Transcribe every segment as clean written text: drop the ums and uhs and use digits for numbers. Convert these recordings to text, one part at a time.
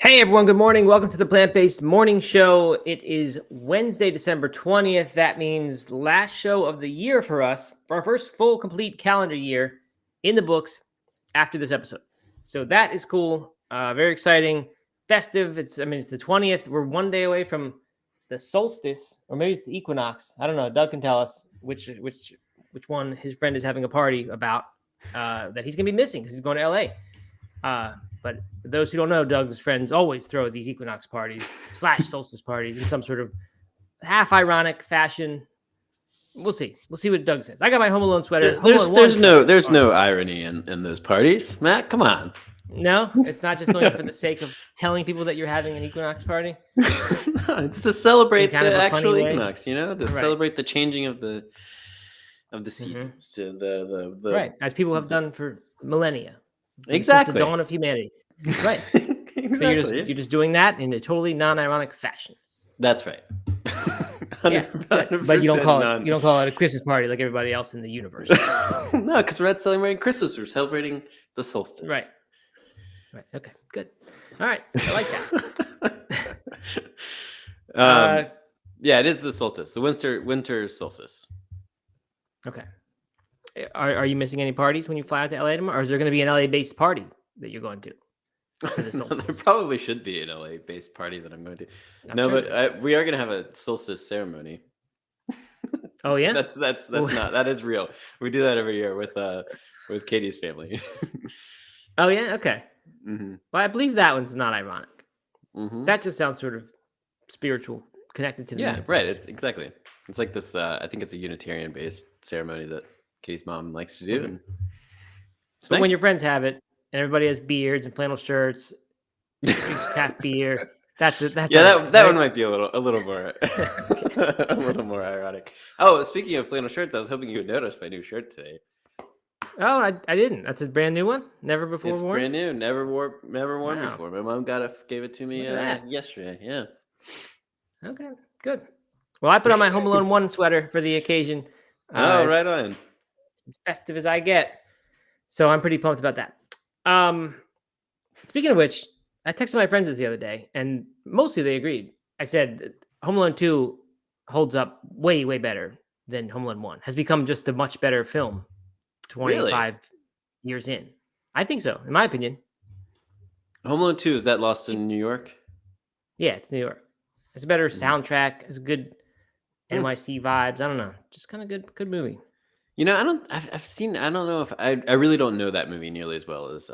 Hey everyone, good morning. Welcome to the Plant-Based Morning Show. It is Wednesday, December 20th. That means last show of the year for us, for our first full complete calendar year in the books after this episode. So that is cool. Very exciting. Festive. It's the 20th. We're one day away from the solstice, or maybe it's the equinox. I don't know. Doug can tell us which one his friend is having a party about that he's gonna be missing because he's going to LA. But for those who don't know, Doug's friends always throw these equinox parties / solstice parties in some sort of half ironic fashion. We'll see. We'll see what Doug says. I got my Home Alone sweater. There's no irony in those parties, Matt. Come on. No, it's not just doing it for the sake of telling people that you're having an equinox party. No, it's to celebrate the actual equinox. Celebrate the changing of the seasons to the right, as people have done for millennia. Exactly. Since the dawn of humanity. Right. Exactly. So you're just doing that in a totally non-ironic fashion. That's right. 100%, but you don't call it a Christmas party like everybody else in the universe. No, because we're not celebrating Christmas. We're celebrating the solstice. Right. Okay. Good. All right. I like that. Yeah, it is the solstice. The winter solstice. Okay. Are you missing any parties when you fly out to LA tomorrow, or is there going to be an LA-based party that you're going to? There probably should be an LA-based party that I'm going to. But we are going to have a solstice ceremony. Oh yeah, that's not that is real. We do that every year with Katie's family. Oh yeah, okay. Mm-hmm. Well, I believe that one's not ironic. Mm-hmm. That just sounds sort of spiritual, connected to the universe. Right. It's like this. I think it's a Unitarian-based ceremony that Katie's mom likes to do. And so nice. When your friends have it and everybody has beards and flannel shirts, craft beer. That's it. That one might be a little more a little more ironic. Oh, speaking of flannel shirts, I was hoping you would notice my new shirt today. Oh, I didn't. That's a brand new one. Never before it's worn. Brand new. Never worn before. My mom gave it to me yesterday. Yeah. Okay. Good. Well, I put on my Home Alone 1 sweater for the occasion. Right on. It's as festive as I get. So I'm pretty pumped about that. Speaking of which, I texted my friends this the other day, and mostly they agreed. I said Home Alone 2 holds up way, way better than Home Alone 1. Has become just a much better film 25 years in. I think so, in my opinion. Home Alone 2, is that Lost in New York? Yeah, it's New York. It's a better soundtrack. It's good NYC vibes. I don't know. Just kind of good movie. I don't know if I really don't know that movie nearly as well as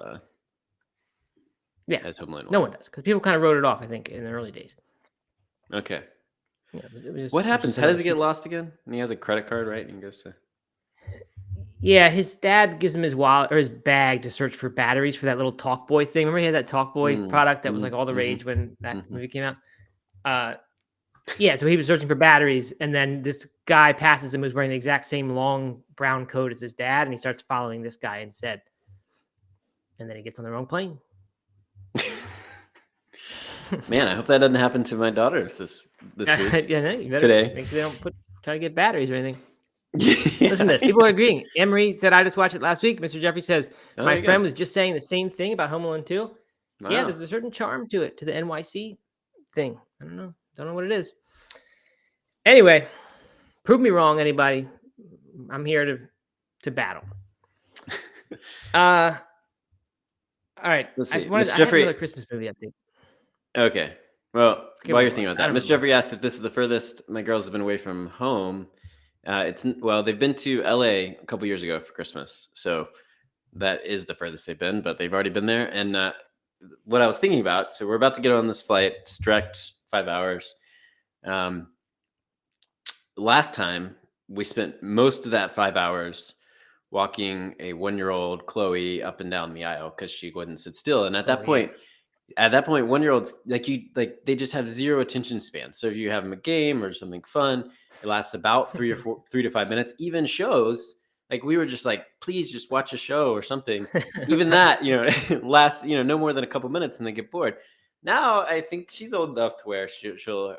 as Home Alone 1. No one does, because people kind of wrote it off, I think, in the early days. Okay. What happens? How does he get lost again? And he has a credit card, right? And he goes to... Yeah, his dad gives him his wallet or his bag to search for batteries for that little Talk Boy thing. Remember he had that Talk Boy product that was like all the rage when that movie came out? So he was searching for batteries, and then this guy passes him who's wearing the exact same long brown coat as his dad, and he starts following this guy instead. And then he gets on the wrong plane. Man, I hope that doesn't happen to my daughters this week. Yeah, you better today. Make sure they don't try to get batteries or anything. Listen to this. People are agreeing. Emery said, I just watched it last week. Mr. Jeffrey says, my friend was just saying the same thing about Home Alone 2. Wow. Yeah, there's a certain charm to it, to the NYC thing. I don't know what it is. Anyway, prove me wrong, anybody. I'm here to battle. All right. Let's see. Mr. Jeffrey, I have another Christmas movie update. Okay. Well, while you're thinking about that, Mr. Jeffrey asked if this is the furthest my girls have been away from home. They've been to LA a couple years ago for Christmas, so that is the furthest they've been. But they've already been there. And what I was thinking about, so we're about to get on this flight. It's direct 5 hours. Last time we spent most of that 5 hours walking a 1-year-old Chloe up and down the aisle because she wouldn't sit still. And at that point, 1-year-olds they just have zero attention span. So if you have them a game or something fun, it lasts about 3 to 5 minutes. Even shows, like we were just like, please just watch a show or something. Even that, lasts no more than a couple minutes and they get bored. Now I think she's old enough to where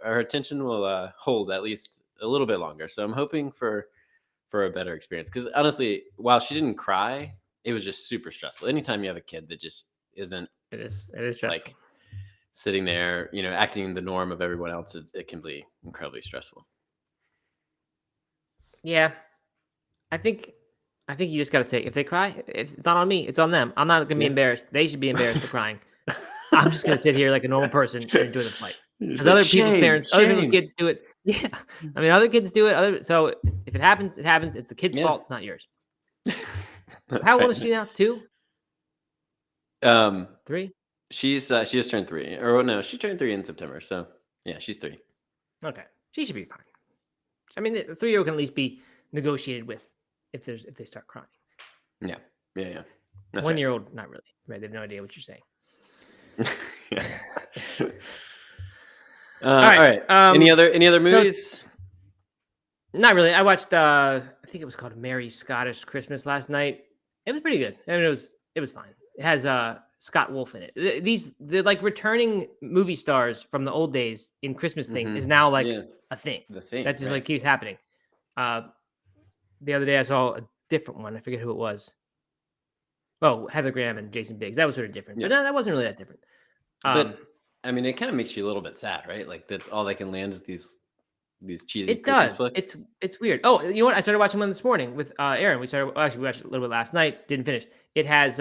her attention will hold at least a little bit longer. So I'm hoping for a better experience, because honestly, while she didn't cry, it was just super stressful. Anytime you have a kid that just isn't, it is stressful. sitting there, acting the norm of everyone else, it can be incredibly stressful. Yeah, I think you just got to say, if they cry, it's not on me. It's on them. I'm not going to be Yeah. embarrassed. They should be embarrassed for crying. I'm just going to sit here like a normal person and enjoy the flight. You're Because like, other people's shame, parents, other people's shame. kids do it. Yeah. I mean, other kids do it. So if it happens, it happens. It's the kid's Yeah. fault. It's not yours. That's How old right. is she now? 2? 3? She just turned 3. Or no, she turned 3 in September. So yeah, she's 3. Okay. She should be fine. I mean, the 3-year-old can at least be negotiated with if they start crying. Yeah. That's 1-year-old, not really. Right? They have no idea what you're saying. Yeah. All right. Any other movies? Not really. I watched I think it was called Merry Scottish Christmas last night. It was pretty good. I mean, it was fine. It has Scott Wolf in it. The like returning movie stars from the old days in Christmas things is now like a thing. The thing. That's just like keeps happening. The other day I saw a different one. I forget who it was. Oh, Heather Graham and Jason Biggs. That was sort of different. But no, that wasn't really that different. But I mean, it kind of makes you a little bit sad, right? Like that all they can land is these cheesy It Christmas does. flicks. It's weird. Oh, you know what? I started watching one this morning with Aaron. We watched it a little bit last night. Didn't finish. It has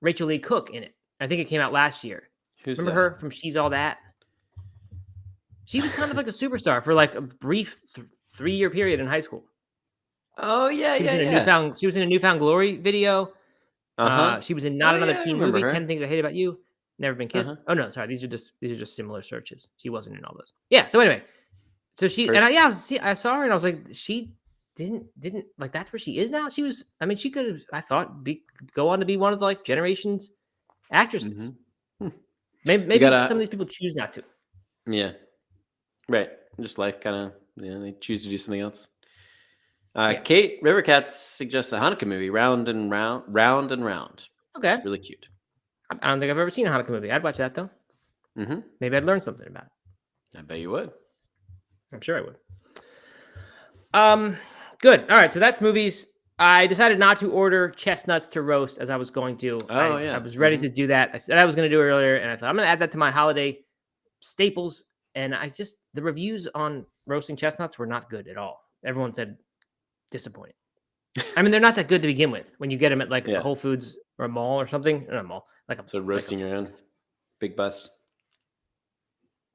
Rachel Lee Cook in it. I think it came out last year. Remember her from She's All That? She was kind of like a superstar for like a brief 3-year period in high school. Oh yeah, She was in a Newfound Glory video. She was in Not Another Teen Movie. 10 Things I Hate About You. Never Been Kissed. Oh no, sorry. These are just similar searches. She wasn't in all those. Yeah. So anyway, so she I saw her and I was like, she didn't like that's where she is now. She was. I mean, she could have. I thought go on to be one of the like generation's actresses. Maybe some of these people choose not to. Yeah. Right. Just life kind of. They choose to do something else. Kate Rivercat suggests a Hanukkah movie, Round and Round. Okay. It's really cute. I don't think I've ever seen a Hanukkah movie. I'd watch that though. Maybe I'd learn something about it. I bet you would. I'm sure I would. Good. All right. So that's movies. I decided not to order chestnuts to roast as I was going to. I was ready to do that. I said I was going to do it earlier, and I thought I'm going to add that to my holiday staples. And the reviews on roasting chestnuts were not good at all. Everyone said disappointing. I mean, they're not that good to begin with. When you get them at like a Whole Foods or a mall or something, not a mall, so roasting your own big bust.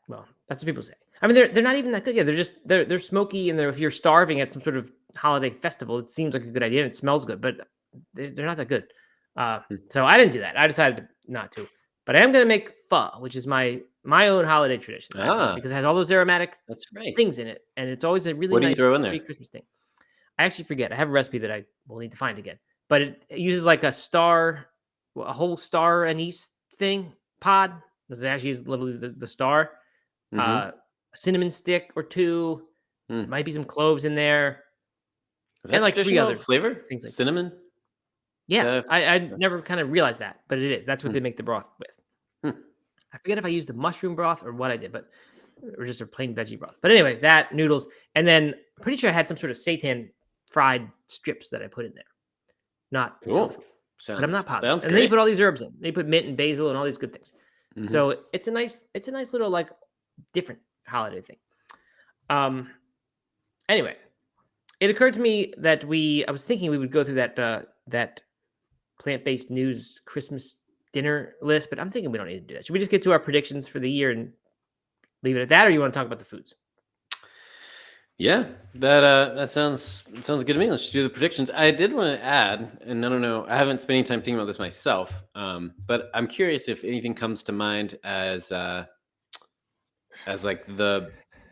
Well, that's what people say. I mean, they're not even that good. Yeah, they're smoky, and if you're starving at some sort of holiday festival, it seems like a good idea and it smells good, but they're not that good. So I didn't do that. I decided not to. But I am going to make pho, which is my own holiday tradition because it has all those aromatic things in it, and it's always a really nice pre-Christmas thing. I actually forget. I have a recipe that I will need to find again, but it uses like a whole star anise thing pod. It actually is literally the star. A cinnamon stick or 2, might be some cloves in there, and like 3 other flavor things like cinnamon. Yeah, I never kind of realized that, but it is. That's what they make the broth with. I forget if I used the mushroom broth or what I did, or just a plain veggie broth. But anyway, that noodles, and then I'm pretty sure I had some sort of seitan fried strips that I put in there. Not cool. But I'm not positive. And then you put all these herbs in. They put mint and basil and all these good things. So it's a nice little like different holiday thing. Anyway, it occurred to me that I was thinking we would go through that plant-based news Christmas dinner list, but I'm thinking we don't need to do that. Should we just get to our predictions for the year and leave it at that, or you want to talk about the foods? Yeah, that sounds good to me. Let's just do the predictions. I did want to add, and I don't know, I haven't spent any time thinking about this myself, but I'm curious if anything comes to mind as like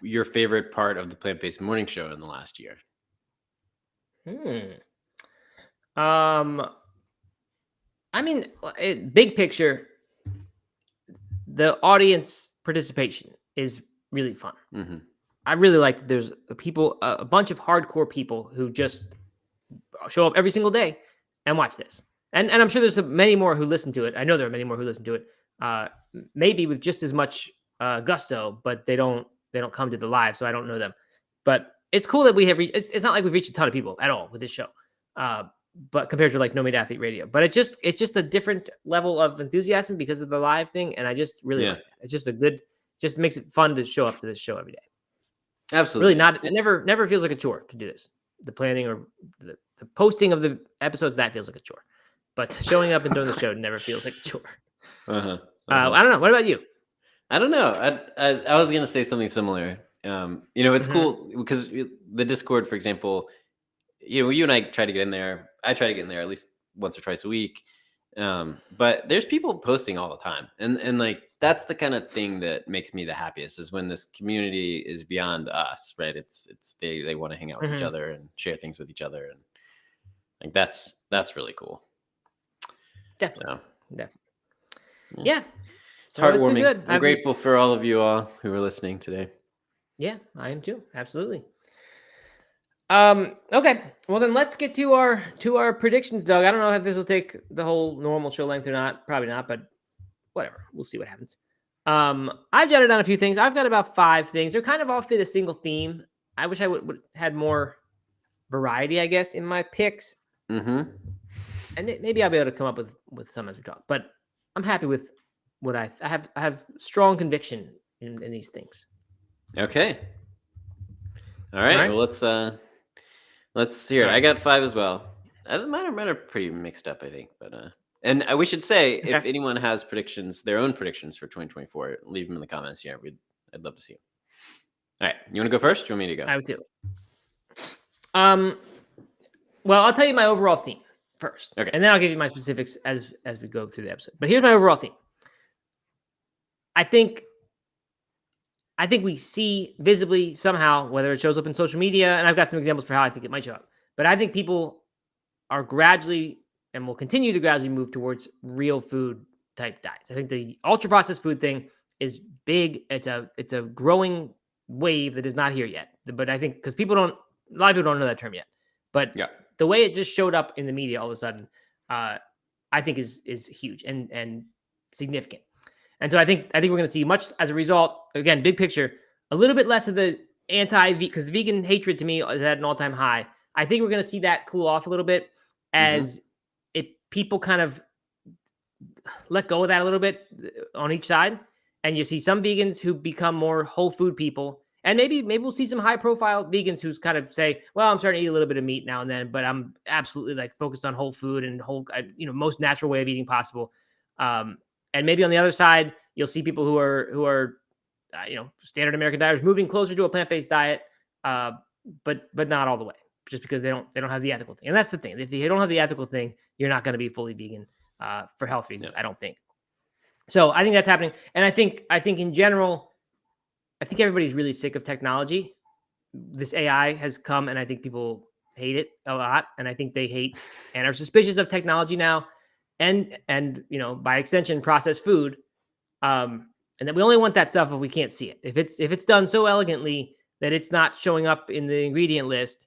your favorite part of the plant-based morning show in the last year. I mean, big picture, the audience participation is really fun. I really like that there's a bunch of hardcore people who just show up every single day and watch this. And I'm sure there's many more who listen to it. I know there are many more who listen to it, maybe with just as much gusto, but they don't come to the live, so I don't know them. But it's cool that we have reached. It's not like we've reached a ton of people at all with this show. but compared to like No Meat Athlete Radio. But it's just a different level of enthusiasm because of the live thing, and I just really like that. It's just just makes it fun to show up to this show every day. Absolutely. Really it never feels like a chore to do this. The planning or the posting of the episodes, that feels like a chore. But showing up and doing the show never feels like a chore. I don't know. What about you? I don't know. I was going to say something similar. It's cool because the Discord, for example, you and I try to get in there. I try to get in there at least once or twice a week. But there's people posting all the time. And like, that's the kind of thing that makes me the happiest, is when this community is beyond us, right? It's they want to hang out with each other and share things with each other. And like, that's really cool. Definitely. Yeah. It's heartwarming. I'm grateful for all of you all who are listening today. Yeah, I am too. Absolutely. Okay. Well, then let's get to our predictions, Doug. I don't know if this will take the whole normal show length or not. Probably not, but whatever. We'll see what happens. I've jotted down a few things. I've got about 5 things. They're kind of all fit a single theme. I wish I would had more variety, I guess, in my picks. And maybe I'll be able to come up with some as we talk. But I'm happy with what I have strong conviction in these things. Okay. All right. Well, let's hear it. I got 5 as well. Mine are pretty mixed up, I think. But and we should say, if anyone has their own predictions for 2024, leave them in the comments here. I'd love to see them. All right. You want to go first? Or you want me to go? I would too. Well, I'll tell you my overall theme first. Okay. And then I'll give you my specifics as we go through the episode. But here's my overall theme. I think we see visibly somehow, whether it shows up in social media, and I've got some examples for how I think it might show up, but I think people are gradually and will continue to gradually move towards real food type diets. I think the ultra processed food thing is big. It's a growing wave that is not here yet. But I think because a lot of people don't know that term yet. But the way it just showed up in the media all of a sudden, I think is huge and significant. And so I think we're going to see much as a result. Again, big picture, a little bit less of the because vegan hatred to me is at an all-time high. I think we're going to see that cool off a little bit as people kind of let go of that a little bit on each side, and you see some vegans who become more whole food people, and maybe we'll see some high-profile vegans who's kind of say, "Well, I'm starting to eat a little bit of meat now and then, but I'm absolutely like focused on whole food and most natural way of eating possible." And maybe on the other side, you'll see people who are standard American dieters moving closer to a plant-based diet, but not all the way, just because they don't have the ethical thing. And that's the thing. If you don't have the ethical thing, you're not going to be fully vegan for health reasons. I don't think. So I think that's happening. And I think in general, I think everybody's really sick of technology. This AI has come, and I think people hate it a lot. And I think they hate and are suspicious of technology now. And by extension, processed food, and that we only want that stuff if we can't see it. If it's done so elegantly that it's not showing up in the ingredient list,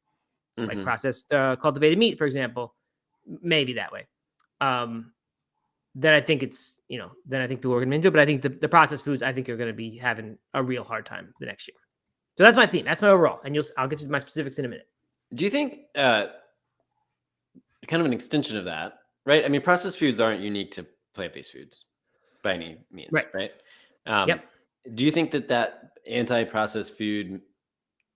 like processed cultivated meat, for example, maybe that way. Then I think then I think people are going to be into it. But I think the processed foods, I think, are going to be having a real hard time the next year. So that's my theme. That's my overall, and I'll get to my specifics in a minute. Do you think kind of an extension of that? Right. I mean, processed foods aren't unique to plant-based foods by any means. Right. Yep. Do you think that anti-processed food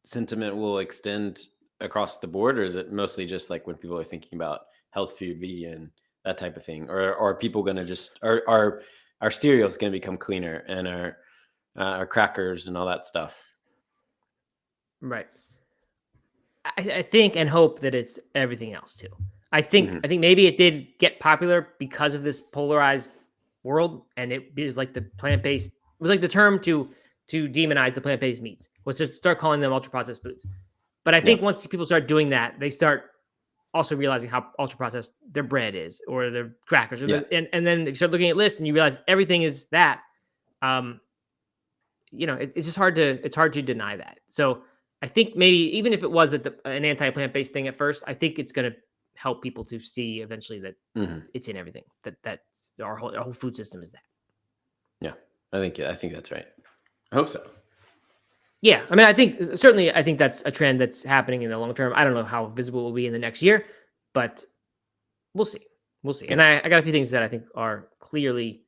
sentiment will extend across the board, or is it mostly just like when people are thinking about health food, vegan, that type of thing? Or are people going to just, our cereals going to become cleaner, and our crackers and all that stuff? Right. I think and hope that it's everything else too. I think maybe it did get popular because of this polarized world, and it was like the plant-based. It was like the term to demonize the plant-based meats was to start calling them ultra-processed foods. But I think once people start doing that, they start also realizing how ultra-processed their bread is, or their crackers, and then you start looking at lists and you realize everything is that. It's just hard to deny that. So I think maybe even if it was an anti-plant-based thing at first, I think it's going to help people to see eventually that it's in everything. That's our whole food system is that. Yeah, I think that's right. I hope so. Yeah, I mean, I think that's a trend that's happening in the long term. I don't know how visible it will be in the next year, but we'll see. We'll see. And I got a few things that I think are clearly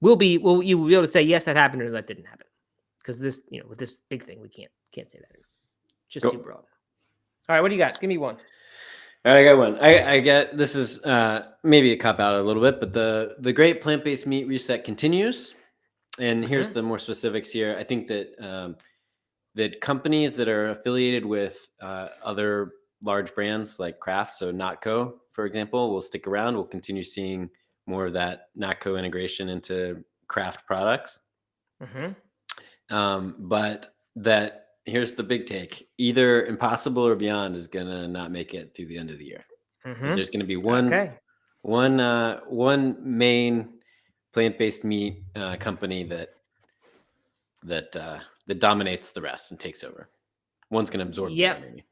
you will be able to say yes, that happened, or that didn't happen. Because this, with this big thing, we can't say that. Just too broad. All right, what do you got? Give me one. All right, I got one. I get this is maybe a cop out a little bit, but the great plant-based meat reset continues. And here's the more specifics here. I think that that companies that are affiliated with other large brands like Kraft, so Notco, for example, will stick around. We'll continue seeing more of that Notco integration into Kraft products. But that here's the big take: either Impossible or Beyond is gonna not make it through the end of the year. There's gonna be one main plant-based meat company that dominates the rest and takes over. One's gonna absorb the other, maybe.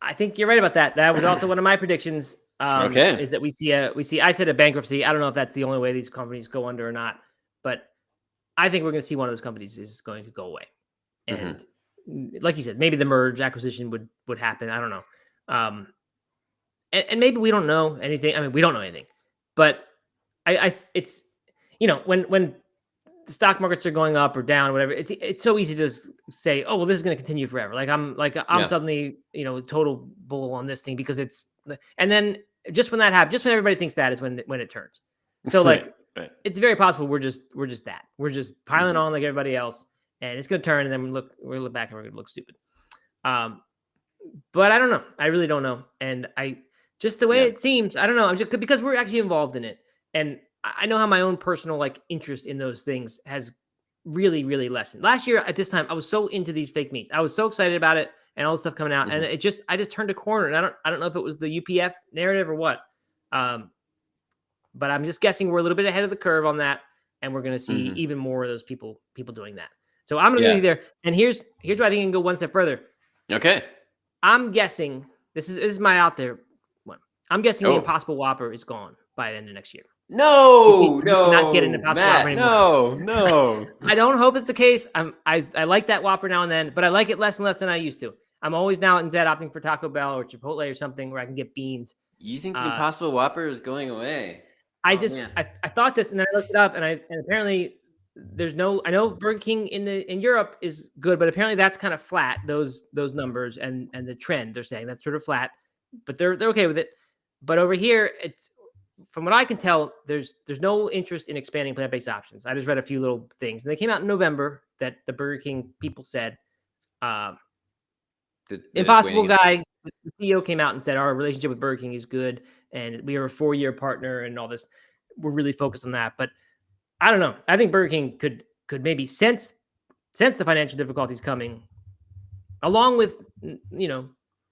I think you're right about that. That was also one of my predictions. Is that we see I said a bankruptcy. I don't know if that's the only way these companies go under or not, but I think we're going to see one of those companies is going to go away. And like you said, maybe the merge acquisition would happen. I don't know. And maybe we don't know anything. I mean, we don't know anything, but it's, when the stock markets are going up or down or whatever, it's so easy to just say, oh, well, this is going to continue forever. I'm suddenly, total bull on this thing because and then just when that happens, just when everybody thinks that is when it turns. So right. It's very possible we're just that. We're just piling on like everybody else, and it's going to turn, and then we look back and we're going to look stupid. But I don't know. I really don't know. And just the way it seems, I don't know. I'm just because we're actually involved in it, and I know how my own personal interest in those things has really, really lessened. Last year at this time, I was so into these fake meats. I was so excited about it and all the stuff coming out, and I just turned a corner. And I don't know if it was the UPF narrative or what. But I'm just guessing we're a little bit ahead of the curve on that, and we're going to see even more of those people doing that. So I'm going to be there. And here's where I think I can go one step further. Okay. I'm guessing this is my out there one. I'm guessing the Impossible Whopper is gone by the end of next year. No, not get an Impossible Whopper anymore. No. I don't hope it's the case. I like that Whopper now and then, but I like it less and less than I used to. I'm always now instead opting for Taco Bell or Chipotle or something where I can get beans. You think the Impossible Whopper is going away? I thought this, and then I looked it up, and apparently there's no. I know Burger King in Europe is good, but apparently that's kind of flat. Those numbers and the trend they're saying that's sort of flat, but they're okay with it. But over here, it's from what I can tell, there's no interest in expanding plant-based options. I just read a few little things, and they came out in November that the Burger King people said. Impossible guy, the CEO came out and said our relationship with Burger King is good, and we are a 4-year partner, and all this. We're really focused on that. But I don't know. I think Burger King could maybe sense the financial difficulties coming, along with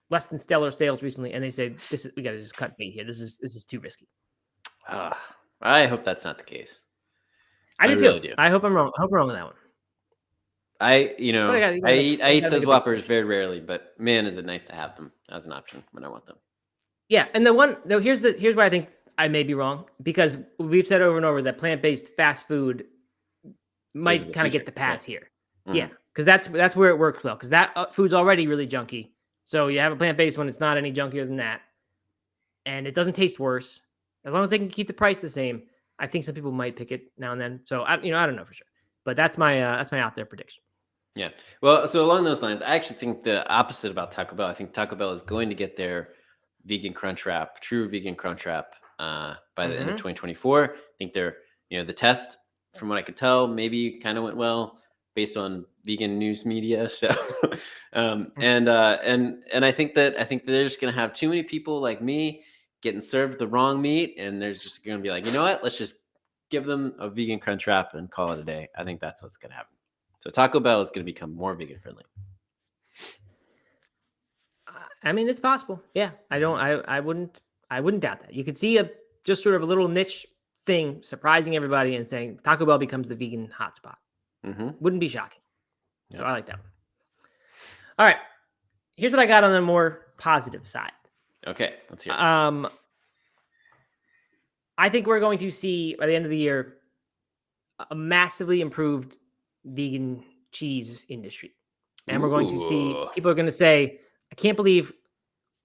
less than stellar sales recently, and they say we got to just cut bait here. This is too risky. I hope that's not the case. I do really too. I hope I'm wrong. I hope I'm wrong with that one. I eat those Whoppers very rarely, but man, is it nice to have them as an option when I want them. Yeah, and here's why I think I may be wrong, because we've said over and over that plant-based fast food might kind of get the pass here. Yeah, because that's where it works well, because that food's already really junky. So you have a plant-based one, it's not any junkier than that, and it doesn't taste worse as long as they can keep the price the same. I think some people might pick it now and then. So I don't know for sure, but that's my out there prediction. Yeah. Well, so along those lines, I actually think the opposite about Taco Bell. I think Taco Bell is going to get their true vegan crunch wrap by the end of 2024. I think they're, the test, from what I could tell, maybe kind of went well based on vegan news media. So, and I think that they're just going to have too many people like me getting served the wrong meat, and there's just going to be like, you know what? Let's just give them a vegan crunch wrap and call it a day. I think that's what's going to happen. So Taco Bell is going to become more vegan friendly. I mean, it's possible. Yeah, I wouldn't doubt that. You could see just sort of a little niche thing surprising everybody and saying Taco Bell becomes the vegan hotspot. Wouldn't be shocking. Yeah. So I like that one. All right, here's what I got on the more positive side. Okay, let's hear it. I think we're going to see by the end of the year a massively improved vegan cheese industry. And we're going to see, people are going to say, I can't believe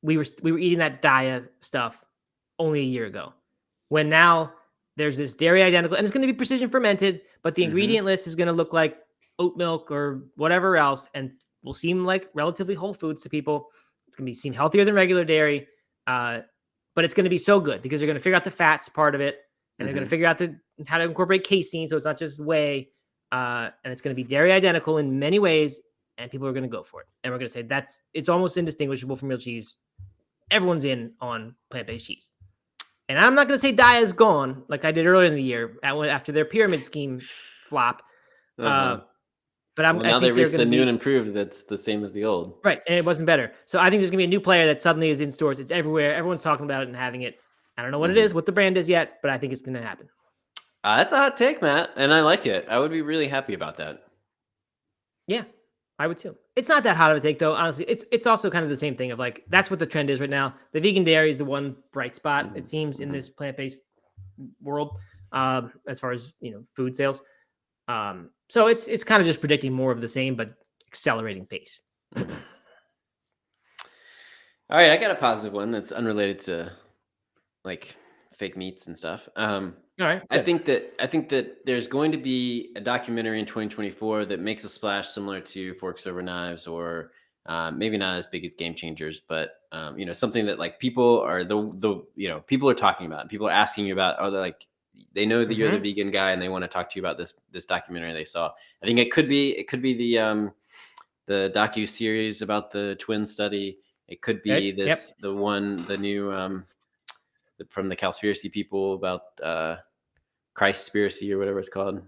we were eating that Daiya stuff only a year ago, when now there's this dairy identical, and it's going to be precision fermented, but the ingredient list is going to look like oat milk or whatever else, and will seem like relatively whole foods to people. It's going to seem healthier than regular dairy, but it's going to be so good because they're going to figure out the fats part of it, and they're going to figure out how to incorporate casein, so it's not just whey, and it's going to be dairy identical in many ways, and people are going to go for it, and we're going to say it's almost indistinguishable from real cheese. Everyone's in on plant-based cheese. And I'm not going to say Daiya is gone like I did earlier in the year after their pyramid scheme flop. But now they released a new and improved that's the same as the old. Right, and it wasn't better. So I think there's going to be a new player that suddenly is in stores. It's everywhere. Everyone's talking about it and having it. I don't know what it is, what the brand is yet, but I think it's going to happen. That's a hot take, Matt, and I like it. I would be really happy about that. Yeah, I would too. It's not that hot of a take, though. Honestly, it's also kind of the same thing of like, that's what the trend is right now. The vegan dairy is the one bright spot, it seems, in this plant-based world, as far as, food sales. So it's kind of just predicting more of the same, but accelerating pace. All right, I got a positive one that's unrelated to like fake meats and stuff. All right, I think that there's going to be a documentary in 2024 that makes a splash similar to Forks Over Knives, or maybe not as big as Game Changers, but something that like people are people are talking about, and people are asking you about. Are they like, they know that you're the vegan guy and they want to talk to you about this documentary they saw. I think it could be the docu-series about the twin study. It could be the new from the Cowspiracy people about Christspiracy or whatever it's called.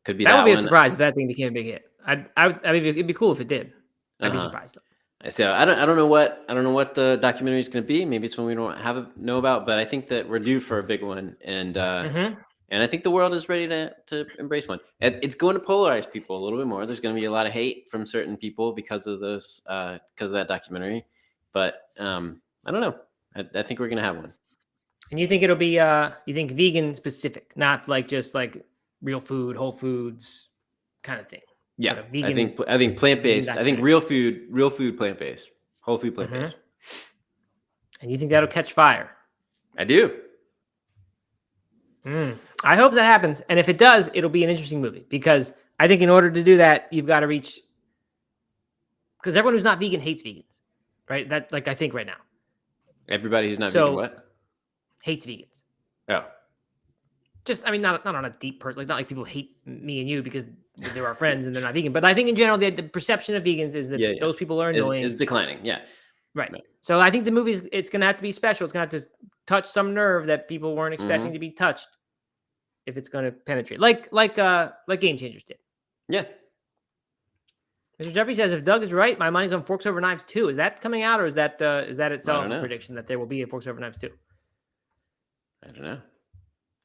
Could be that would be one. A surprise if that thing became a big hit. I mean, it'd be cool if it did. I'd be surprised though. So I don't know what the documentary is going to be. Maybe it's one we don't know about, but I think that we're due for a big one, and I think the world is ready to embrace one. It's going to polarize people a little bit more. There's going to be a lot of hate from certain people because of that documentary, but I don't know. I think we're going to have one. And you think it'll be you think vegan specific, not like just like real food, whole foods kind of thing. Yeah, vegan, I think plant-based. I think real food plant-based, whole food plant-based. And you think that'll catch fire? I do. I hope that happens. And if it does, it'll be an interesting movie, because I think in order to do that, you've got to reach, because everyone who's not vegan hates vegans, right? That, like, I think right now. Everybody who's not vegan what? Hates vegans. Oh. Just, I mean, not on a deep person, like not like people hate me and you because they're our friends and they're not vegan. But I think in general, the perception of vegans is that those people are annoying. Is declining, yeah. Right. No. So I think the movie's, it's going to have to be special. It's going to have to touch some nerve that people weren't expecting to be touched if it's going to penetrate. Like Game Changers did. Yeah. Mr. Jeffrey says, if Doug is right, my money's on Forks Over Knives 2. Is that coming out, or is that itself a prediction that there will be a Forks Over Knives 2? I don't know.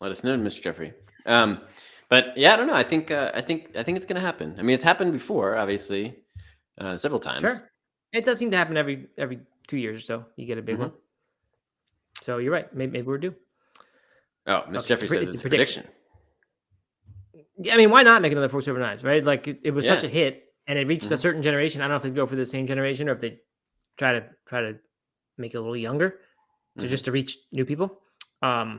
Let us know, Mr. Jeffrey. But yeah, I don't know. I think it's going to happen. I mean, it's happened before, obviously, several times. Sure. It does seem to happen every 2 years or so. You get a big one. So you're right. Maybe we're due. Oh, Mr. Jeffrey says it's a prediction. Yeah, I mean, why not make another Forks Over Knives, right? Like it was such a hit, and it reached a certain generation. I don't know if they go for the same generation or if they try to make it a little younger, just to reach new people. But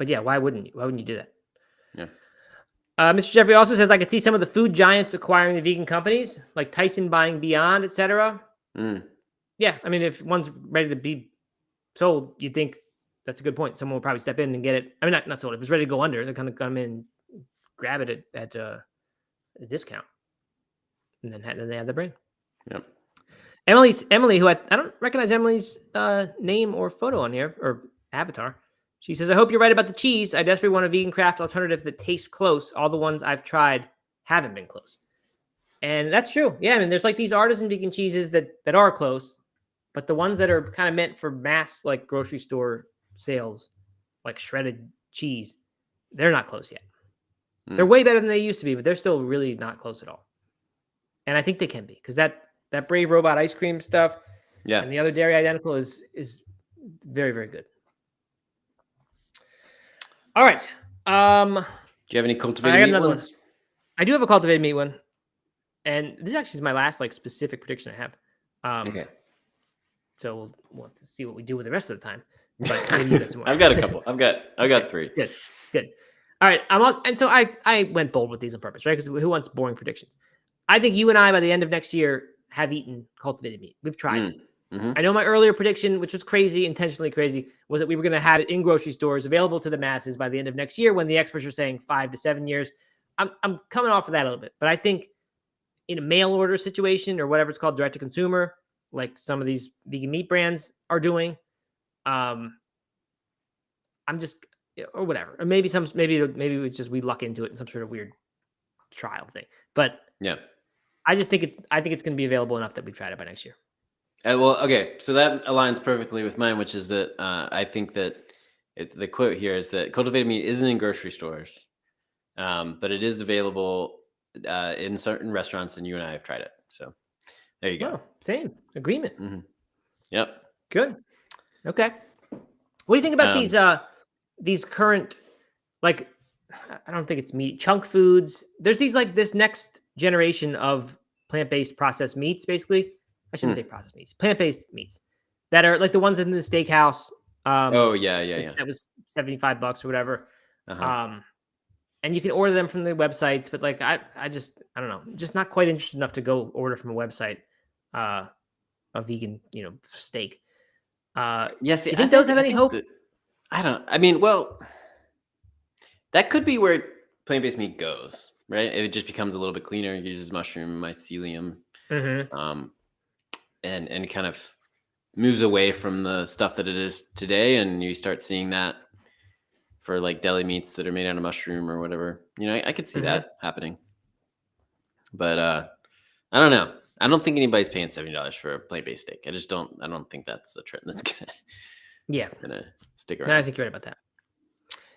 yeah, why wouldn't you? Why wouldn't you do that? Yeah. Mr. Jeffrey also says, I could see some of the food giants acquiring the vegan companies, like Tyson buying Beyond, etc. Yeah, I mean, if one's ready to be sold, you'd think that's a good point. Someone will probably step in and get it. I mean, not sold. If it's ready to go under, they're going to come in and grab it at a discount, and then they have the brand. Yep. Emily, who I don't recognize Emily's name or photo on here or avatar. She says, I hope you're right about the cheese. I desperately want a vegan craft alternative that tastes close. All the ones I've tried haven't been close. And that's true. Yeah, I mean, there's like these artisan vegan cheeses that are close, but the ones that are kind of meant for mass, like grocery store sales, like shredded cheese, they're not close yet. They're way better than they used to be, but they're still really not close at all. And I think they can be, because that Brave Robot ice cream stuff and the other dairy identical is very, very good. All right. Do you have any cultivated meat ones? I do have a cultivated meat one. And this actually is my last like specific prediction I have. Okay. So we'll have to see what we do with the rest of the time. But maybe you got some more. I've got a couple. I've got 3. Good. All right. And so I went bold with these on purpose, right? Because who wants boring predictions? I think you and I, by the end of next year, have eaten cultivated meat. We've tried it. Mm-hmm. I know my earlier prediction, which was crazy, intentionally crazy, was that we were going to have it in grocery stores available to the masses by the end of next year, when the experts are saying 5 to 7 years. I'm coming off of that a little bit, but I think in a mail order situation, or whatever it's called, direct to consumer, like some of these vegan meat brands are doing, I'm just, or whatever, or maybe it's just we luck into it in some sort of weird trial thing. But Yeah. I think it's going to be available enough that we've tried it by next year. Well, okay, so that aligns perfectly with mine, which is that I think that the quote here is that cultivated meat isn't in grocery stores, but it is available in certain restaurants, and you and I have tried it. So there you go. Oh, same agreement. Mm-hmm. Yep. Good. Okay. What do you think about these current, like, I don't think it's meat, chunk foods? There's these, like, this next generation of plant-based processed meats, basically. I shouldn't say processed meats, plant-based meats that are like the ones in the steakhouse. Oh yeah. That was $75 or whatever. Uh-huh. And you can order them from the websites, but like I don't know, just not quite interested enough to go order from a website a vegan, steak. Yeah, see, you think those have any hope? That could be where plant-based meat goes, right? It just becomes a little bit cleaner, uses mushroom mycelium, and kind of moves away from the stuff that it is today, and you start seeing that for like deli meats that are made out of mushroom or whatever. I could see that happening. But I don't know. I don't think anybody's paying $70 for a plant-based steak. I don't think that's a trend that's gonna stick around. No, I think you're right about that.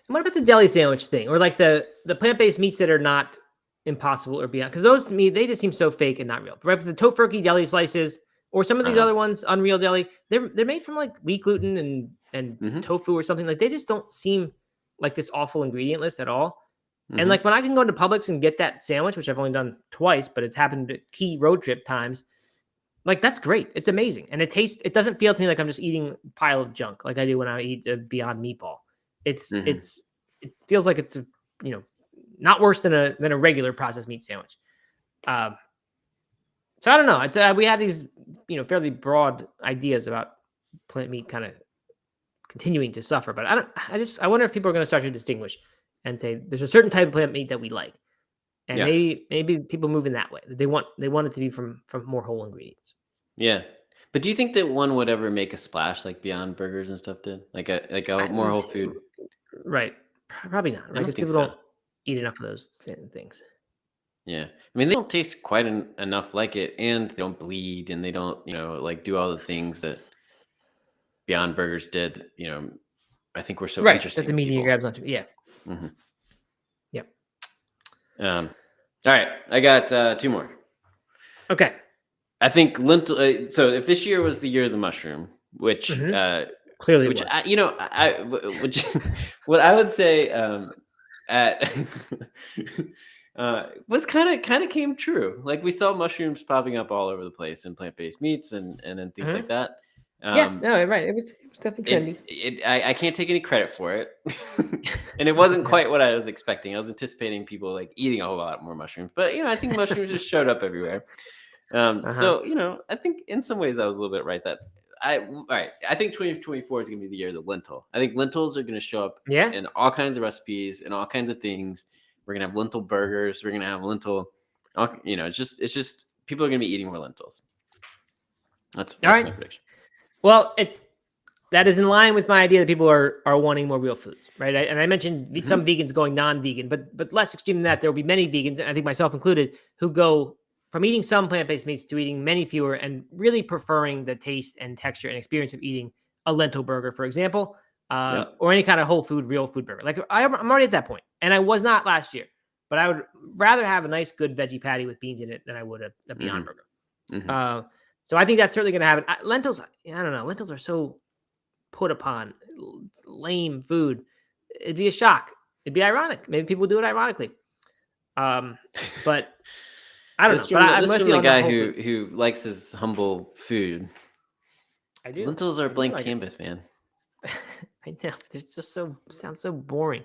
And what about the deli sandwich thing, or like the plant-based meats that are not Impossible or Beyond? Because those, to me, they just seem so fake and not real. Right, but the tofurkey deli slices, or some of these other ones, Unreal Deli, they're made from like wheat gluten and tofu or something. Like, they just don't seem like this awful ingredient list at all. And like when I can go into Publix and get that sandwich, which I've only done twice, but it's happened at key road trip times, like, that's great. It's amazing. And it doesn't feel to me like I'm just eating a pile of junk like I do when I eat a Beyond Meatball. It feels like it's not worse than a regular processed meat sandwich. So I don't know. It's we have these fairly broad ideas about plant meat kind of continuing to suffer, but I wonder if people are going to start to distinguish and say there's a certain type of plant meat that we like, and maybe people move in that way. They want it to be from more whole ingredients. Yeah. But do you think that one would ever make a splash like Beyond Burgers and stuff did? Like a more whole food? Right. Probably not. Right? Because people don't eat enough of those things. Yeah. I mean, they don't taste quite enough like it, and they don't bleed, and they don't, like do all the things that Beyond Burgers did. I think we're so interesting. That the media grabs onto. Yeah. Mm-hmm. Yep. All right. I got 2 more. Okay. I think lentil. So if this year was the year of the mushroom, which clearly, which what I would say was kind of came true. Like, we saw mushrooms popping up all over the place in plant-based meats and things like that. Right. It was definitely trendy. I can't take any credit for it, and it wasn't quite what I was expecting. I was anticipating people like eating a whole lot more mushrooms, but I think mushrooms just showed up everywhere. So I think in some ways I was a little bit right that I think 2024 is going to be the year of the lentil. I think lentils are going to show up in all kinds of recipes and all kinds of things. We're going to have lentil burgers. We're going to have lentil. It's just people are going to be eating more lentils. That's my prediction. Well, that is in line with my idea that people are wanting more real foods, right? And I mentioned some vegans going non-vegan, but less extreme than that. There will be many vegans, and I think myself included, who go from eating some plant-based meats to eating many fewer, and really preferring the taste and texture and experience of eating a lentil burger, for example, or any kind of whole food, real food burger. Like, I'm already at that point, and I was not last year, but I would rather have a nice, good veggie patty with beans in it than I would a Beyond Burger. So I think that's certainly going to happen. Lentils, I don't know. Lentils are so put upon, lame food. It'd be a shock. It'd be ironic. Maybe people do it ironically. But I don't know, but I'm This with from you the on the guy whole who food. likes his humble food. I do. Lentils are I do blank like it. canvas, man. I know. It's just sounds so boring.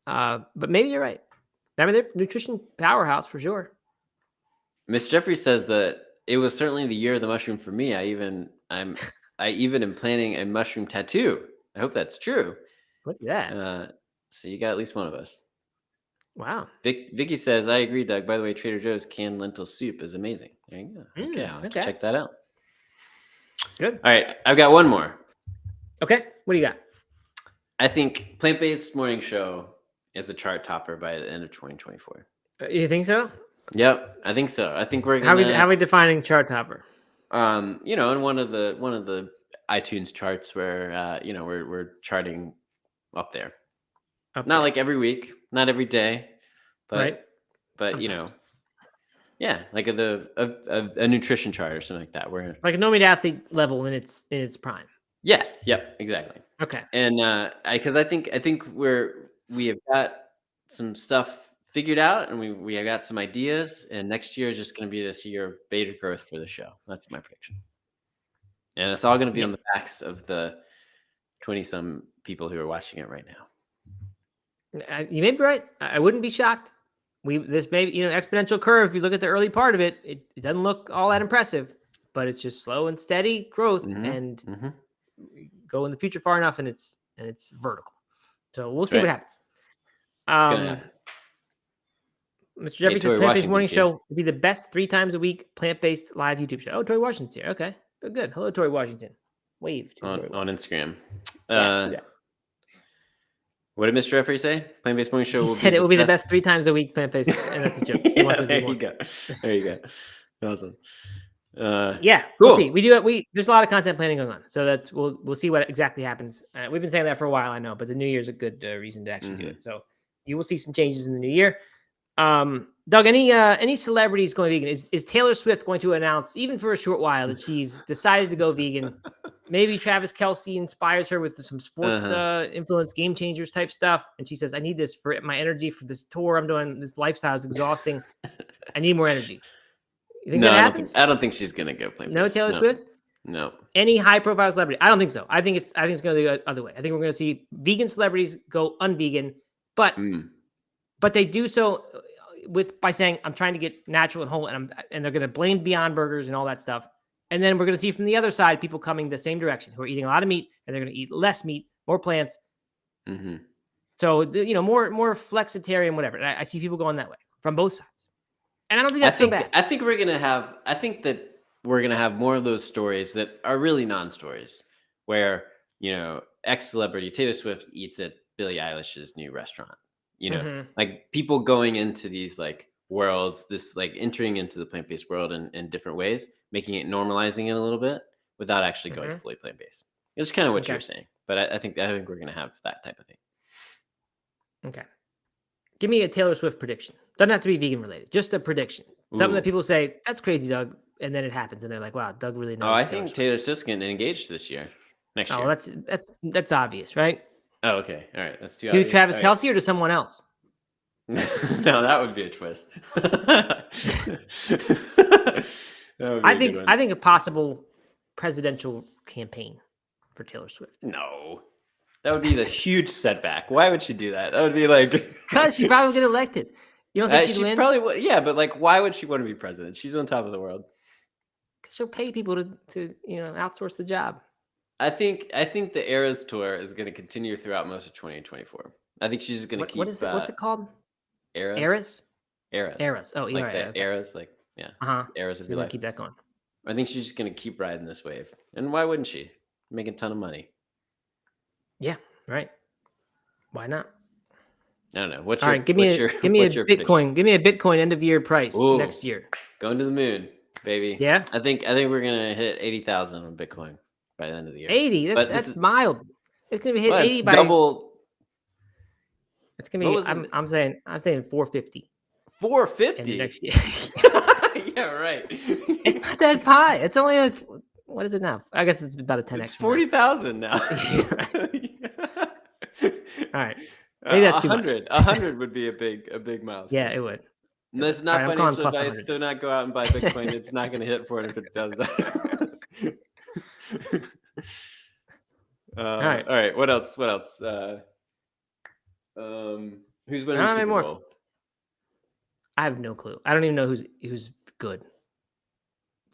But maybe you're right. I mean, they're nutrition powerhouse for sure. Miss Jeffrey says that it was certainly the year of the mushroom for me. I even am planning a mushroom tattoo. I hope that's true. Look at that. So you got at least one of us. Wow. Vicky says, I agree, Doug. By the way, Trader Joe's canned lentil soup is amazing. There you go. Okay, I'll have to check that out. Good. All right, I've got one more. Okay, what do you got? I think plant-based morning show is a chart topper by the end of 2024. You think so? Yep, I think so. I think we're How gonna are we defining chart topper? in one of the iTunes charts where we're charting up there. Not like every week, not every day, but right. But Sometimes. Yeah, like a nutrition chart or something like that. Where like a no meat athlete level in its prime. Yes. Yep. Exactly. Okay. And I think we have got some stuff figured out, and we have got some ideas, and next year is just going to be this year of beta growth for the show. That's my prediction. And it's all going to be on the backs of the 20-some people who are watching it right now. You may be right. I wouldn't be shocked. This may be, exponential curve. If you look at the early part of it, it doesn't look all that impressive, but it's just slow and steady growth, and go in the future far enough, and it's vertical. So we'll see what happens. Mr. Jeffrey says plant-based morning show will be the best 3 times a week plant-based live YouTube show. Oh, Tori Washington's here. Okay, good. Hello, Tori Washington. Wave to on Instagram. Yeah, see that. What did Mr. Jeffrey say? Plant-based morning show. He said it will be the best 3 times a week plant-based, and that's a joke. There you go. There you go. Awesome. Yeah, cool. We'll see. There's a lot of content planning going on, so we'll see what exactly happens. We've been saying that for a while, I know, but the new year's a good reason to actually do it. So you will see some changes in the new year. Doug, any celebrities going vegan? Is Taylor Swift going to announce, even for a short while, that she's decided to go vegan? Maybe Travis Kelce inspires her with some sports influence, game changers type stuff, and she says, "I need this for my energy for this tour I'm doing. This lifestyle is exhausting. I need more energy." You think that happens? I don't think she's gonna go plant-based. No Taylor Swift? No. Any high-profile celebrity? I don't think so. I think it's going to go the other way. I think we're going to see vegan celebrities go unvegan, but they do so by saying, "I'm trying to get natural and whole," and they're going to blame Beyond Burgers and all that stuff. And then we're going to see from the other side people coming the same direction, who are eating a lot of meat, and they're going to eat less meat, more plants. So more flexitarian, whatever. And I see people going that way from both sides. And I don't think that's so bad. I think that we're gonna have more of those stories that are really non-stories, where X celebrity Taylor Swift eats at Billie Eilish's new restaurant. Like people going into these like worlds, this like entering into the plant-based world in different ways, making it, normalizing it a little bit without actually going fully plant-based. It's kind of what you're saying, but I think we're gonna have that type of thing. Okay. Give me a Taylor Swift prediction. Doesn't have to be vegan related. Just a prediction. Something that people say, "That's crazy, Doug," and then it happens, and they're like, "Wow, Doug really knows." Oh, I think Taylor Swift's getting engaged next year. Oh, that's obvious, right? Oh, okay. All right. That's too obvious. To Travis Kelce or to someone else? No, that would be a twist. I think a possible presidential campaign for Taylor Swift. No. That would be the huge setback. Why would she do that? That would be like because she probably would get elected. You don't think she'd win? Probably would. Yeah, but like, why would she want to be president? She's on top of the world. Because she'll pay people to outsource the job. I think the Eras tour is going to continue throughout most of 2024. I think she's just going to keep. What's it called? Eras. Oh, like the Eras, like Eras of your life. Keep that going. I think she's just going to keep riding this wave, and why wouldn't she? Making a ton of money. Yeah, right. Why not? I don't know. All right, give me a Bitcoin. Prediction? Give me a Bitcoin end of year price next year. Going to the moon, baby. Yeah. I think we're gonna hit 80,000 on Bitcoin by the end of the year. 80. That's mild. It's gonna be hit 80 by double. It's gonna be. I'm saying 450. 450 next year. Yeah, right. It's not that high. It's only what is it now? I guess it's about a 10x. It's 40,000 now. All right. Maybe that's 100. 100 would be a big milestone. Yeah, it would. This is All not right, I'm calling financial plus advice. 100. Do not go out and buy Bitcoin. It's not going to hit $450,000. All right. All right. What else? Who's winning the Super more. Bowl? I have no clue. I don't even know who's good.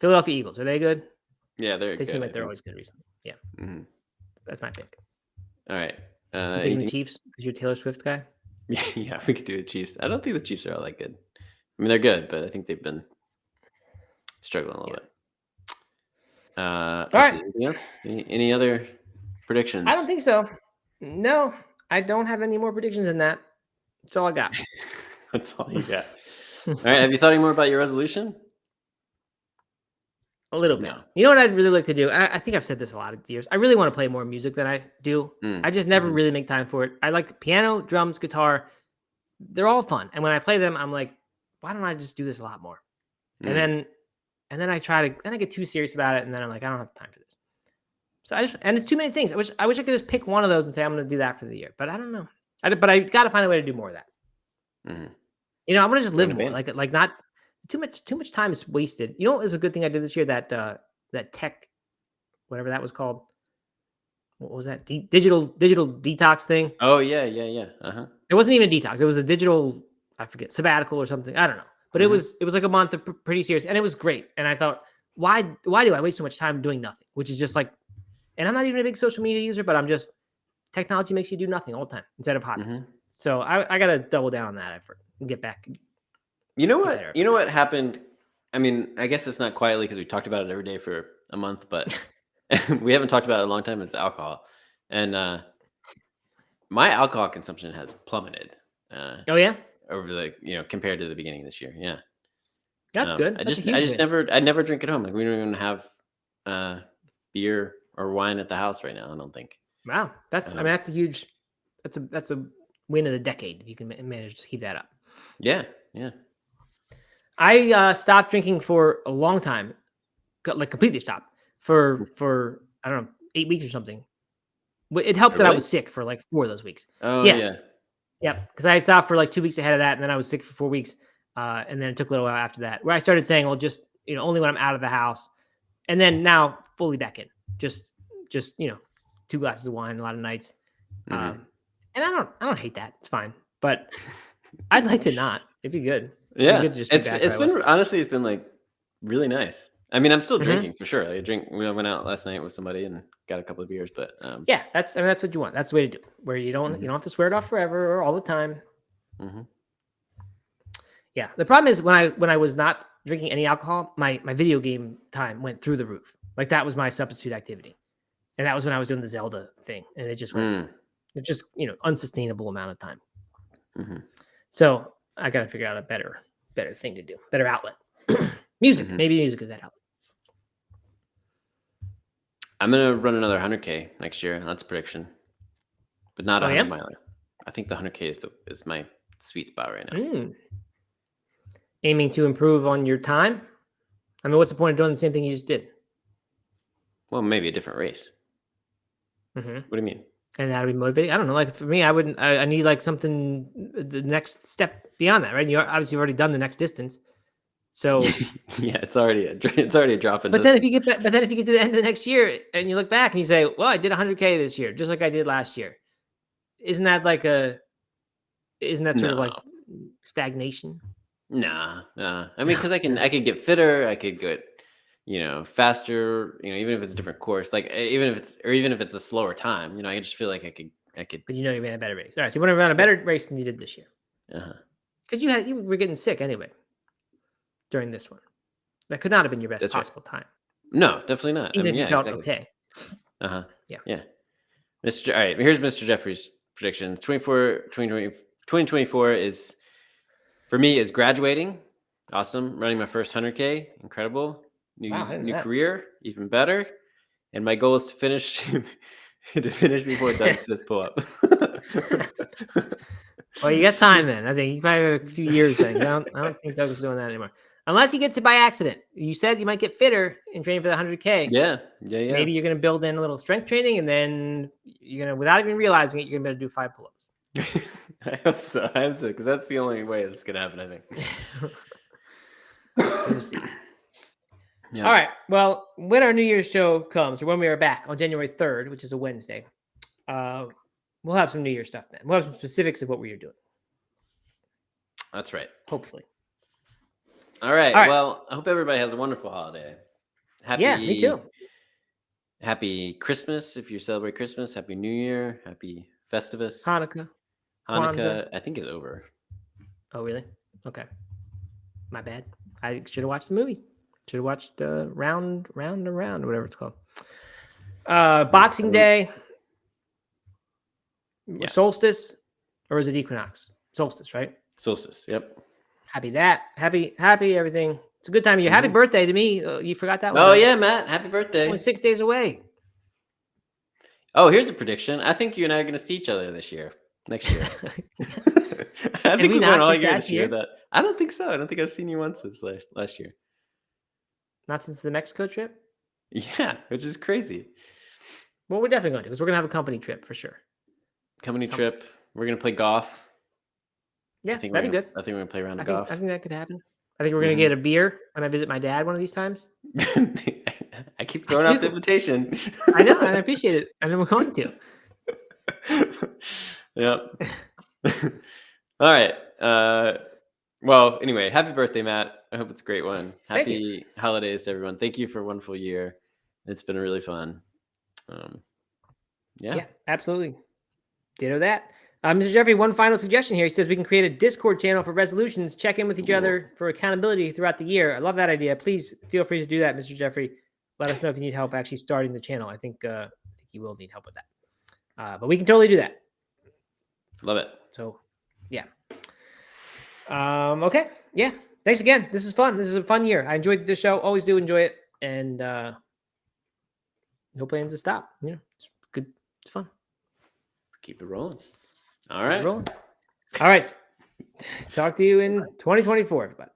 Philadelphia Eagles, are they good? Yeah, they're They good. seem like they're always good recently. Yeah, that's my pick. All right. You thinking the Chiefs because you're a Taylor Swift guy? Yeah, we could do the Chiefs. I don't think the Chiefs are all that good. I mean, they're good, but I think they've been struggling a little bit. All let's right. see. Anything else? Any other predictions? I don't think so. No, I don't have any more predictions than that. That's all I got. That's all you got. All right. Have you thought any more about your resolution? A little bit. No. You know what I'd really like to do? I think I've said this a lot of years. I really want to play more music than I do. I just never really make time for it. I like piano, drums, guitar. They're all fun. And when I play them, I'm like, why don't I just do this a lot more? And then I get too serious about it. And then I'm like, I don't have time for this. So and it's too many things. I wish I could just pick one of those and say, I'm going to do that for the year, but I don't know. But I got to find a way to do more of that. You know, I'm going to just live more, like not too much time is wasted. You know, it was a good thing I did this year, that tech, whatever that was called. What was that? Digital detox thing. Oh yeah. It wasn't even a detox. It was a digital, I forget, sabbatical or something. I don't know. But it was like a month of pretty serious, and it was great. And I thought, why do I waste so much time doing nothing? Which is just like, and I'm not even a big social media user, but technology makes you do nothing all the time instead of hobbies. So I got to double down on that effort and get back. You know what? You know what happened? I mean, I guess it's not quietly because we talked about it every day for a month, but we haven't talked about it in a long time. Is alcohol, and my alcohol consumption has plummeted. Oh yeah, over compared to the beginning of this year. Yeah, that's good. I never drink at home. Like we don't even have beer or wine at the house right now. I don't think. Wow, that's that's a huge, that's a win of the decade if you can manage to keep that up. Yeah. I stopped drinking for a long time, like completely stopped for I don't know 8 weeks or something. It helped that I was sick for like 4 of those weeks. Oh yeah. Yep, because I stopped for like 2 weeks ahead of that, and then I was sick for 4 weeks, and then it took a little while after that, where I started saying, well, just only when I'm out of the house, and then now fully back in, just 2 glasses of wine a lot of nights, and I don't hate that. It's fine, but I'd like to not. It'd be good. Yeah, it'd be good it's been honestly, it's been like really nice. I mean, I'm still drinking for sure. We went out last night with somebody and got a couple of beers, but yeah, that's what you want. That's the way to do it, where you don't have to swear it off forever or all the time. Yeah, the problem is when I was not drinking any alcohol, my video game time went through the roof. Like that was my substitute activity, and that was when I was doing the Zelda thing, and it just went, it's just unsustainable amount of time. So I got to figure out a better thing to do, better outlet. Music, maybe music is that outlet. I'm gonna run another 100K next year. That's a prediction, but not a 100 miler. I think the 100K is my sweet spot right now. Aiming to improve on your time. I mean, what's the point of doing the same thing you just did? Well, maybe a different race. What do you mean? And that'll be motivating. I don't know. Like for me, I need like something, the next step beyond that, right? You've already done the next distance. So yeah, it's already a drop in. But then if you get to the end of the next year and you look back and you say, well, I did 100K this year, just like I did last year. Isn't that sort of like stagnation? Nah. I mean, because I could get fitter, I could get, faster, even if it's a different course, like even if it's a slower time, I just feel like I could. But you ran a better race. All right, so you want to run a better race than you did this year. Because you were getting sick anyway during this one. That could not have been your best possible time. No, definitely not. Even if you felt okay. Yeah. All right, here's Mr. Jeffrey's prediction. 2024 is, for me, is graduating. Awesome. Running my first 100K. Incredible. New career. Even better. And my goal is to finish before Doug Smith pull up. Well, you got time then. I think you probably have a few years then. I don't think Doug's doing that anymore. Unless he gets it by accident. You said you might get fitter in training for the 100K. Yeah. Maybe you're going to build in a little strength training, and then you're going to, without even realizing it, you're going to be able to do 5 pull-ups. I hope so. I hope so, because that's the only way this can happen, I think. We'll see. Yeah. All right. Well, when our New Year's show comes, or when we are back on January 3rd, which is a Wednesday, we'll have some New Year's stuff then. We'll have some specifics of what we are doing. That's right. Hopefully. All right. All right. Well, I hope everybody has a wonderful holiday. Yeah, me too. Happy Christmas if you celebrate Christmas. Happy New Year. Happy Festivus. Hanukkah. Hanukkah, Kwanzaa. I think, is over. Oh, really? Okay. My bad. I should have watched the movie. Should have watched Round and Round, or whatever it's called. Boxing Day. Yeah. Solstice, or is it equinox? Solstice, right? Solstice. Yep. Happy that. Happy everything. It's a good time of year. Happy birthday to me. You forgot that one. Oh, yeah, Matt. Happy birthday. Only 6 days away. Oh, here's a prediction. I think you and I are going to see each other next year. I think we went all year this year. I don't think so. I don't think I've seen you once this last year. Not since the Mexico trip? Yeah, which is crazy. Well, we're definitely going to, because we're going to have a company trip for sure. Trip. We're going to play golf. Yeah, that'd be good. I think we're going to play a round of golf. I think that could happen. I think we're going to get a beer when I visit my dad one of these times. I keep throwing out the invitation. I know, and I appreciate it. And we're going to. Yep. All right. Well, anyway, happy birthday, Matt. I hope it's a great one. Happy holidays to everyone. Thank you for a wonderful year. It's been really fun. Yeah, absolutely. Ditto that. Mr. Jeffrey, one final suggestion here. He says we can create a Discord channel for resolutions, check in with each other for accountability throughout the year. I love that idea. Please feel free to do that, Mr. Jeffrey. Let us know if you need help actually starting the channel. I think you will need help with that. But we can totally do that. Love it. So, yeah. Okay. Yeah. Thanks again. This is fun. This is a fun year. I enjoyed the show. Always do enjoy it. And no plans to stop. You know, it's good. It's fun. Keep it rolling. All right. All right. Talk to you in 2024, everybody.